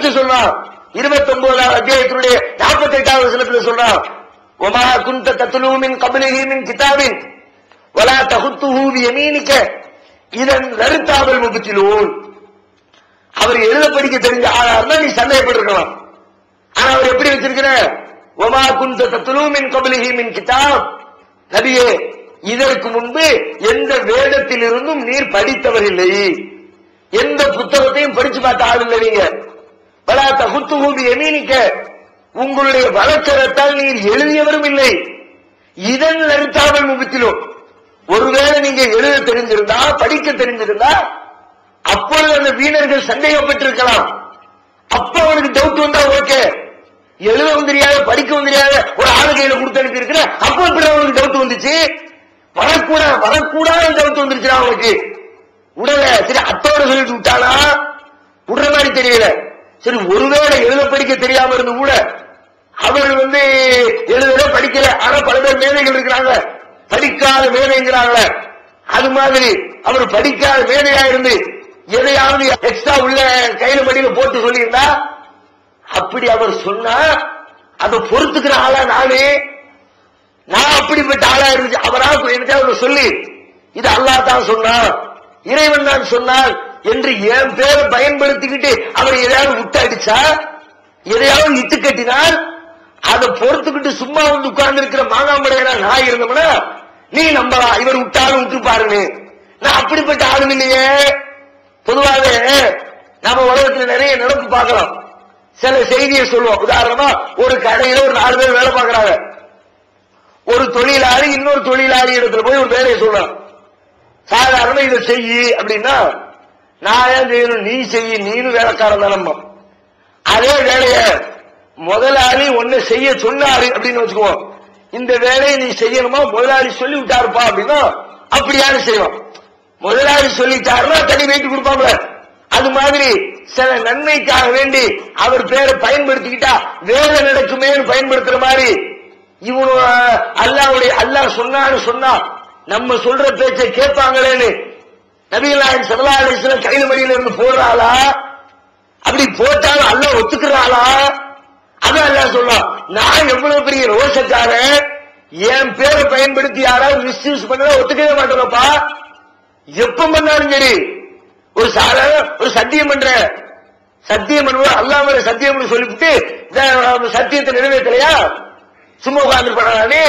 அடுத்து சொல்றான் 29வது அத்தியாயத்தினுடைய 48வது வசனத்துல சொல்றான், வமா குன்த தத்லூ மின் கப்லிஹி மின் கிதாபின் வலா தஹுத்துஹு பியமீனிக இதன் லர்தாபல் முப்திலூன். அவர் எழுத படிக்க தெரிஞ்ச ஆளா இருந்தா நீ சந்தேகப்பட்டிருக்கலாம். ஆனா அவர் எப்படி வச்சிருக்கிற, வமா குன்த தத்லூ மின் கப்லிஹி மின் கிதாப், நபியே இதற்கு முன்பு எந்த வேதத்தில் இருந்தும் நீர் படித்தவர் இல்லை, எந்த புத்தகத்தையும் படிச்சு பார்த்த ஆள் இல்லை நீங்க. வலா தஹுத்துஹு பியமீனிக உங்களுடைய வலக்கரத்தால் நீர் எழுதியவரும் இல்லை. இதன் லர்தாபல் முப்திலூன், ஒருவேளை நீங்க எழுத தெரிஞ்சிருந்தா படிக்க தெரிஞ்சிருந்தா அப்பொழுது அந்த வீணர்கள் சந்தேகப்பட்டிருக்கலாம். அப்ப அவனுக்கு டவுட் வந்தா ஓகே, எழுதவும் தெரியாத படிக்கவும் தெரியாத ஒரு ஆளு கையில கொடுத்து அனுப்பி இருக்கிற, அப்ப இப்படி அவனுக்கு டவுட் வந்துச்சு. வரக்கூடாத டவுட் வந்துருச்சு அவனுக்கு. உடனே சரி அத்தோட சொல்லிட்டு விட்டானா விடுற மாதிரி தெரியல. சரி ஒருவேளை எழுத படிக்க தெரியாம இருந்து கூட அவர் எழுதல படிக்கல, ஆனா பல பேர் மேதைகள் இருக்கிறாங்க, படிக்காத மேதைங்கிறாங்க. அது மாதிரி அவர் படிக்காத மேதையா இருந்து எதையாவது எக்ஸ்ட்ரா உள்ள கையில மடியில போட்டு சொல்லியிருந்தா, அப்படி அவர் சொன்னா அதை பொறுத்துக்கிற ஆளா நான் அப்படிப்பட்ட ஆளா இருந்துச்சு. அவரா எனக்கு சொல்லி இது அல்லாஹ் தான் சொன்னான், இறைவன் தான் சொன்னான் என்று என் பேரை பயன்படுத்திக்கிட்டு அவர் எதையாவது விட்டு அடிச்சா, எதையாவது இட்டு கட்டினால் அதை பொறுத்துக்கிட்டு சும்மா உட்கார்ந்து இருக்கிற மாங்காம்படையா நான் இருந்தோம்னா நீ நம்பலாம், இவர் விட்டாலும் விட்டு பாருன்னு. நான் அப்படிப்பட்ட ஆளும் இல்லையே. பொதுவாக நம்ம உலகத்தில் நிறைய நடப்பு பார்க்கலாம். சில செய்தியை சொல்லுவோம். உதாரணமா ஒரு கடையில ஒரு 4 பேர் வேலை பார்க்கறாங்க. ஒரு தொழிலாளி இன்னொரு தொழிலாளி இடத்துல போய் ஒரு வேலையை சொல்றான். சாதாரண இதை செய்யி அப்படின்னா, நான் ஏன் செய்யணும், நீ செய்ய, நீனும் வேலைக்காரன் தானம்மா. அதே வேலைய முதலாளி ஒன்னு செய்ய சொன்னாரு அப்படின்னு வச்சுக்குவோம், இந்த வேலையை நீ செய்யணுமா முதலாளி சொல்லி விட்டாருப்பா அப்படின்னா அப்படியானு செய்வோம். முதலாளி சொல்லிட்டாருன்னா தனி வெயிட்டு கொடுப்பாங்க. அது மாதிரி சில நன்மைக்காக வேண்டி அவர் பேரை பயன்படுத்திக்கிட்டா வேலை நடக்குமே பயன்படுத்துற மாதிரி இவனு அல்லாஹ் சொன்னான்னு சொன்னா நம்ம சொல்ற பேச்சை கேட்பாங்களேன்னு நபிகள் நாயகம் ஸல்லல்லாஹு அலைஹி வஸல்லம் கையில மடியில இருந்து போடுறாளா, அப்படி போட்டாலும் அல்லாஹ் ஒத்துக்கிறாளா? அதான் அல்லாஹ் சொல்றான், நான் எவ்வளவு பெரிய ரோஷக்காரன், என் பேரை பயன்படுத்தி யாராவது மிஸ்யூஸ் பண்ணா ஒத்துக்கவே மாட்டேனப்பா. எப்ப பண்ணாலும் சரி ஒரு சாதாரண ஒரு சத்தியம் பண்ணுவோம் அல்லாஹ் மேல சத்தியம் சொல்லிவிட்டு சத்தியத்தை நிறைவேற்றலையா சும்மா உட்கார்ந்து பண்ணானே.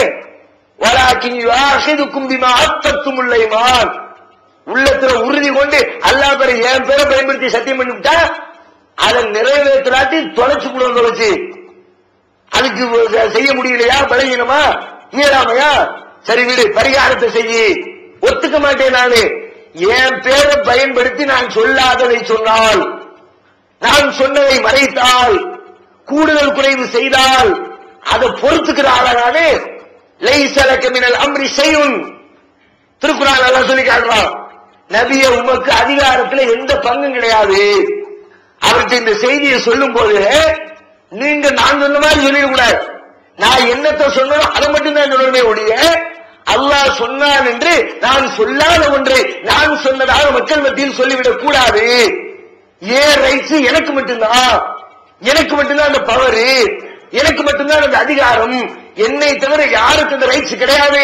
வலாக்கின் யுஆஹிதுக்கும் பிமா அத்தத்தும் லைமான், உள்ளத்துல உறுதி கொண்டு அல்லாஹ் பேரை என் பேரை பயன்படுத்தி சத்தியம் பண்ணிவிட்டா அதை நிறைவேற்றாட்டி தொலைச்சு கூட தொலைச்சு அதுக்கு செய்ய முடியலையா, பலகீனமா, இயலாமையா, சரி வீடு பரிகாரத்தை செய்ய ஒத்துக்க மாட்டேன். நானு என் பேரை பயன்படுத்தி நான் சொல்லாததை சொன்னால், நான் சொன்னதை மறைத்தால், கூடுதல் குறைவு செய்தால் அதை பொறுத்துக்கிற ஆளானே. லைஸலக மினல் அம்ரி ஷைஉன், திருக்குர்ஆன் அல்லாஹ் சொல்லி காட்டுறான், நபியே உமக்கு அதிகாரத்தில் எந்த பங்கும் கிடையாது. அவருக்கு இந்த செய்தியை சொல்லும் போது நீங்க நான் சொன்ன மாதிரி சொல்லிடக்கூடாது, நான் என்னத்தை சொன்னோம் அதை மட்டும் தான் சொல்லணுமே ஒழிய அல்லாஹ் சொன்னான் என்று நான் சொல்லாத ஒன்றை நான் சொன்னதாக மக்கள் மத்தியில் சொல்லிவிடக் கூடாது. ஏன் ரைட்ஸ் எனக்கு மட்டும்தான் அந்த பவர், எனக்கு மட்டும்தான் அந்த அதிகாரம், என்னை தவிர யாருக்கு அந்த ரைட்ஸ் கிடையாது.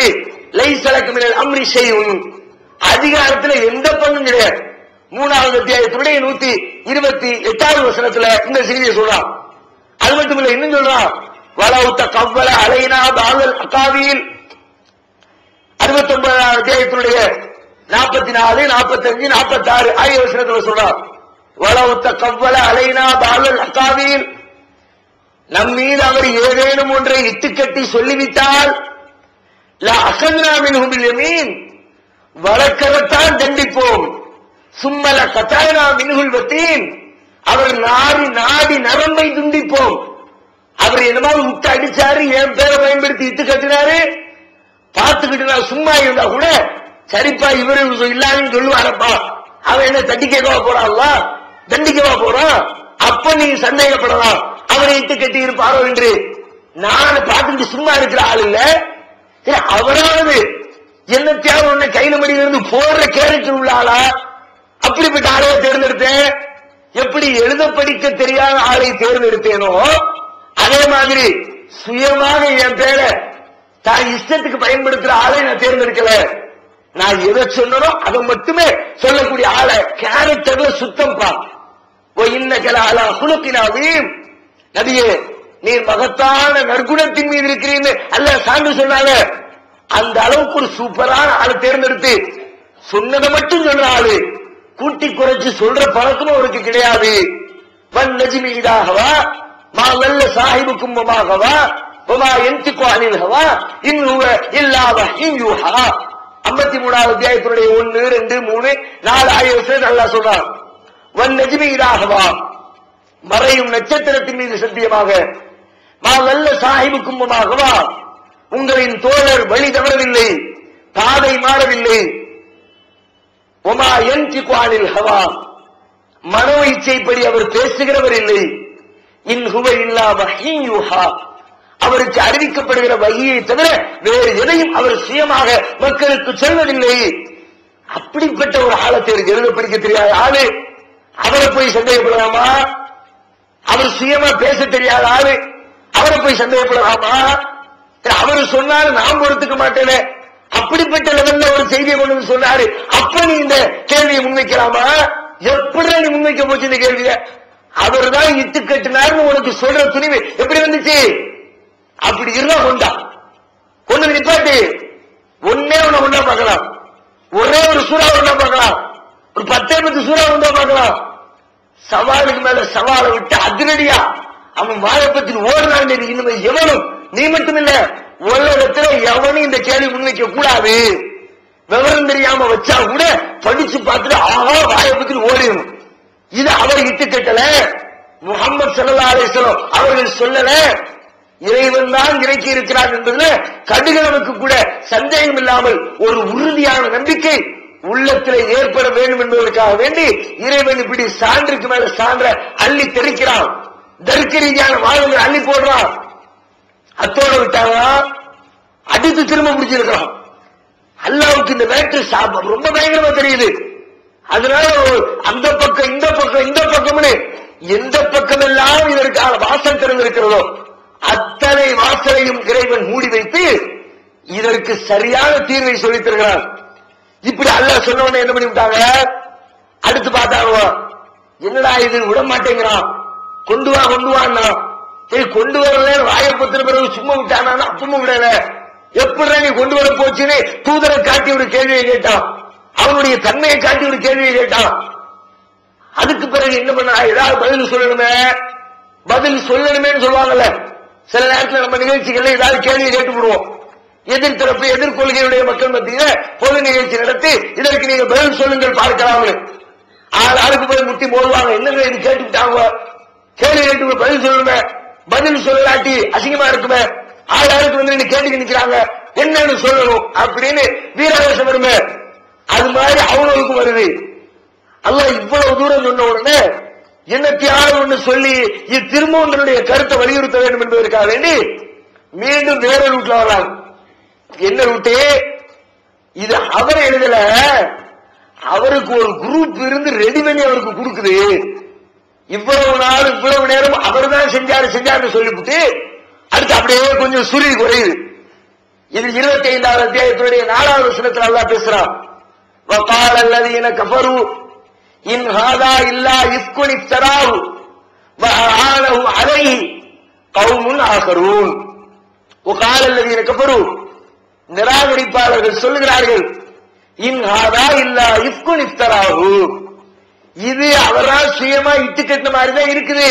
லைஸலக மினல் அம்ரி ஷைஉன், அதிகாரத்தில் எந்த பங்கும் கிடையாது. 3வது அத்தியாயத்துடைய 128வது வசனத்துல இந்த செய்தியை சொல்றான். அது மட்டும் இல்ல, இன்னும் சொல்றான், வலவு தகவ்வல அலைனா பால் அகாவில், 69வது அத்தியாயத்துடைய 44, 45, 46 ஆகிய வசனத்துல சொல்றான், வலவு தகவ்வல அலைனா பால் அகாவில், நம் மீது அவர் ஏதேனும் ஒன்றை இட்டுக்கட்டி சொல்லிவிட்டால் லஅഖذனா மின்ஹு பில் யமீன், வலக்கரத்தால் தண்டிப்போம். சும்மல கதனா மின்ஹுல் வதீன், அவர் நாடி நரம்பை துண்டிப்போம். அவர் என்னமா விட்டு அடிச்சாரு, என் பேரை பயன்படுத்தி இட்டு கட்டினாரு, பார்த்துக்கிட்டு நான் சும்மா இருந்தா கூட சரிப்பா இவரு இல்லாதுன்னு சொல்லுவாரப்பா, அவன் என்ன தட்டி கேட்கவா போறான்ல, தண்டிக்கவா போறான், அப்ப நீங்க சந்தேகப்படலாம் அவரை இட்டு கட்டி இருப்பாரோ என்று. நான் பார்த்துக்கிட்டு சும்மா இருக்கிற ஆள் இல்ல, அவராவது என்னத்தையாவது ஒண்ணு கையில மடியிலிருந்து போடுற கேரக்டர் உள்ள ஆளா, அப்படிப்பட்ட ஆளைய தேர்ந்தெடுத்தேன். எப்படி எழுத படிக்க தெரியாத ஆளை தேர்ந்தெடுத்தேனோ அதே மாதிரி சுயமாக என் பேரை தான் இஷ்டத்துக்கு பயன்படுத்துற ஆளை நான் தேர்ந்தெடுக்கல. நான் எதை சொன்னனோ அதை மட்டுமே சொல்லக்கூடிய ஆளை கேரக்டர்ல சுத்தம் பா. நபியே, நீர் மகத்தான நற்குணத்தின் மீது இருக்கிறீன்னு அல்லாஹ் சான்று சொன்னால அந்த அளவுக்கு ஒரு சூப்பரான ஆளை தேர்ந்தெடுத்து சொன்னதை மட்டும் சொல்ற ஆளு, கூட்டி குறைச்சு சொல்ற பழக்கமும் அவருக்கு கிடையாது. வன் நஜ்மி இதாகவா மா வல்ல சாஹிபுக்கும் வமாகவா வமா யன்திகு அனில் ஹவா இன் ஹுவ இல்லா வஹ்யுன் யூஹா. 53வது அத்தியாயத்தினுடைய 1, 2, 3, 4 ஆயத்தில் அல்லாஹ் சொல்றான். வன் நஜ்மி இதாகவா, மறையும் நட்சத்திரத்தின் மீது சத்தியமாக, மா வல்ல சாஹிபுக்கும் வமாகவா, உங்களின் தோழர் வழி தவறவில்லை, பாதை மாறவில்லை. ஒமா யன்திகு அனில் ஹவா, மனோ இச்சைப்படி அவர் பேசுகிறவர் இல்லை. இன் ஹுவ இல்லா வஹ்யுன் யூஹா, அவருக்கு அறிவிக்கப்படுகிற வகையை தவிர வேறு எதையும் அவர் சுயமாக மக்களுக்கு சொல்வதில்லை. அப்படிப்பட்ட ஒரு ஆழத்தை எழுத படிக்க தெரியாத ஆளு அவரை போய் சந்தேகப்படலாமா? அவர் சுயமா பேச தெரியாத ஆளு அவரை போய் சந்தேகப்படலாமா? அவரு சொன்னாலும் நான் பொறுத்துக்க மாட்டேனே, அப்படிப்பட்ட லெவல்ல ஒரு செய்தியை கொண்டு வந்து சொன்னாரு. அப்ப நீ இந்த கேள்வியை முன்வைக்கலாமா? எப்படி நீ முன்வைக்க போச்சு இந்த கேள்விய? அவர் தான் இட்டு கட்டினார்னு உனக்கு சொல்ற துணிவு எப்படி வந்துச்சு? அப்படி இருந்தா கொண்டா கொண்டு நிப்பாட்டு. ஒன்னே ஒண்ணு கொண்டா பார்க்கலாம், ஒரே ஒரு சூறா கொண்டா பார்க்கலாம், ஒரு 10 சூறா கொண்டா பார்க்கலாம். சவாலுக்கு மேல சவாலை விட்டு அதிரடியா அவன் வாழைப்பத்தில் ஓடுறான். இனிமே எவனும், நீ மட்டும் இல்ல உலகத்துல எவனும் இந்த கேள்வி முன்வைக்க கூடாது. விவரம் தெரியாம வச்சா கூட படிச்சு பார்த்துட்டு ஆஹா வாழைப்பத்தில் ஓடிடும். இது அவர் இட்டு கட்டல, முஹம்மது ஸல்லல்லாஹு அலைஹி வஸல்லம் அவர்கள் சொல்லல. இறைவன் தான் இறக்கி இருக்கிறார் என்பதுல கடுகளவுக்கு கூட சந்தேகம் இல்லாமல் ஒரு உறுதியான நம்பிக்கை உள்ளத்தில் ஏற்பட வேண்டும் என்பதற்காக வேண்டி இறைவன் இப்படி சான்றுக்கு மேல சான்ற அள்ளி தெரிக்கிறான். தர்க்க ரீதியான வாழ்வுகளை அள்ளி போடுறான். அத்தோட விட்டாங்க அடித்து திரும்ப முடிச்சிருக்கான். அல்லாவுக்கு இந்த வேற்று சாபம் ரொம்ப பயங்கரமா தெரியுது. அதனால அந்த பக்கம் இந்த பக்கம் இந்த பக்கம்னு எந்த பக்கம் எல்லாம் இதற்கான வாசல் திறந்திருக்கிறதோ அத்தனை வாசலையும் இறைவன் மூடி வைத்து இதற்கு சரியான தீர்வை சொல்லித் தருகிறார். இப்படி அல்லாஹ் சொன்ன உடனே என்ன பண்ணி விட்டாங்க? அடுத்து பார்த்தாங்க, என்னடா இது விட மாட்டேங்கிறான், கொண்டு வா கொண்டு வான்னா. சரி கொண்டு வரல, வாயப்பத்திர பிறகு சும்மா விட்டானா? அப்பவும் விடல. எப்படி நீ கொண்டு வர போச்சுன்னு தூதரை காட்டி ஒரு கேள்வியை கேட்டான். அவனுடைய தன்மையை காட்டி ஒரு கேள்வியை கேட்டான். அதுக்கு பிறகு என்ன பண்ண, ஏதாவது பதில் சொல்லணுமே, பதில் சொல்லணுமேன்னு சொல்லுவாங்கல்ல. சில நேரத்தில் நம்ம நிகழ்ச்சிகள்ல ஏதாவது கேள்வி கேட்டு விடுவோம். எதிர்த்தரப்பு எதிர்கொள்கையுடைய மக்கள் மத்தியில பொது நிகழ்ச்சி நடத்தி இதற்கு நீங்க பதில் சொல்லுங்கள் பார்க்கலாம். ஆளுக்கு போய் முட்டி போடுவாங்க. என்னங்க இது கேட்டுக்கிட்டாங்க, கேள்வி கேட்டு பதில் சொல்லுங்க, பதில் சொல்லலாட்டி அசிங்கமா இருக்குமே, ஆளுக்கு வந்து நீங்க கேட்டுக்கு நிக்கிறாங்க, என்னன்னு சொல்லணும் அப்படின்னு வீராவேசம் வருமே. அது மாதிரி அவங்களுக்கு வருது. அல்லாஹ் இவ்வளவு தூரம் சொன்ன உடனே என்னத்தையாவது ஒண்ணு சொல்லி இது திரும்பவும் தன்னுடைய கருத்தை வலியுறுத்த வேண்டும் என்பதற்காக வேண்டி மீண்டும் வேற ரூட்ல வர்றாங்க. என்ன ரூட்டு? இது அவர் எழுதல, அவருக்கு ஒரு குரூப் இருந்து ரெடி பண்ணி அவருக்கு கொடுக்குது. இவ்வளவு நாள் இவ்வளவு நேரம் அவர் தான் செஞ்சாரு சொல்லிவிட்டு அடுத்து அப்படியே கொஞ்சம் சுருதி குறையுது. இது 25வது அத்தியாயத்தினுடைய 4வது வசனத்தில் அல்லாஹ் பேசுறான். வகால அல்லதீன கஃபரு இன் ஹாதா இல்லா இஃப்குன் இஃப்தராஹு வஅஆனஹு அலைஹி கௌமுன் ஆகரூன். வகால அல்லதீன கஃபரு, நிராகரிப்பாளர்கள் சொல்லுகிறார்கள், இன் ஹாதா இல்லா இஃப்குன் இஃப்தராஹு, இது அவரா சுயமா இட்டு கட்டின மாதிரி தான் இருக்குது.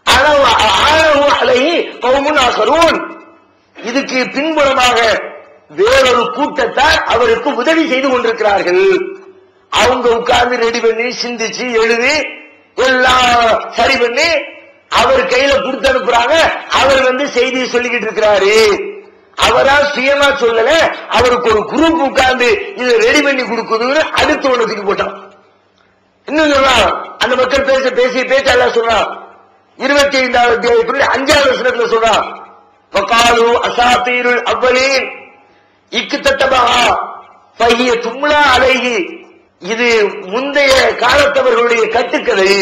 ஆனா வஅஆனஹு அலைஹி கௌமுன் ஆகரூன், இதுக்கு பின்புறமாக வேறொரு கூட்டத்தார் அவருக்கு உதவி செய்து கொண்டிருக்கிறார்கள். அவங்க உட்கார்ந்து ரெடி பண்ணி சிந்திச்சு எழுதி எல்லாம் சரி பண்ணி அவர் கையில கொடுத்து அனுப்புறாங்க. அவர் வந்து செய்தியை சொல்லிக்கிட்டு இருக்கிறாரு. அவரா சுயமா சொல்லல, அவருக்கு ஒரு குரூப் உட்கார்ந்து இதை ரெடி பண்ணி கொடுக்குதுன்னு அடுத்து ஒண்ணு தூக்கி போட்டான். இன்னும் சொல்லலாம், அந்த மக்கள் பேசி பேச்சாளர் சொல்றான். 25வது அத்தியாயத்தில் 5வது வசனத்துல சொல்றான், வகாலு அசாதீருல் அவ்வலீன் இக்ததபஹா ஃபஹிய தும்லா அலைஹி இது முந்தைய காலத்தவர்களுடைய கட்டுக்கதை.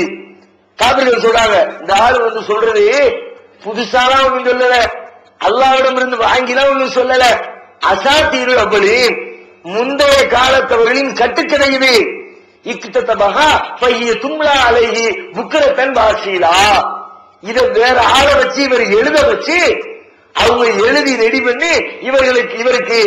காபிர்கள் சொல்றாங்க, இந்த ஆள் வந்து சொல்றது புதுசாலாம் ஒன்றும் சொல்லல, அல்லாஹ்விடம் இருந்து வாங்கிலாம் ஒன்றும் சொல்லல, அசாத்தீரு அவ்வளீன், முந்தைய காலத்தவர்களின் கட்டுக்கதை இது. இக்ததபஹா ஃபஹிய தும்லா அலைஹி புக்ரத்தன் வாசீலா. இத வேற ஆளை வச்சு இவர் எழுத வச்சு அவங்க எழுதி ரெடி பண்ணி இவருக்கு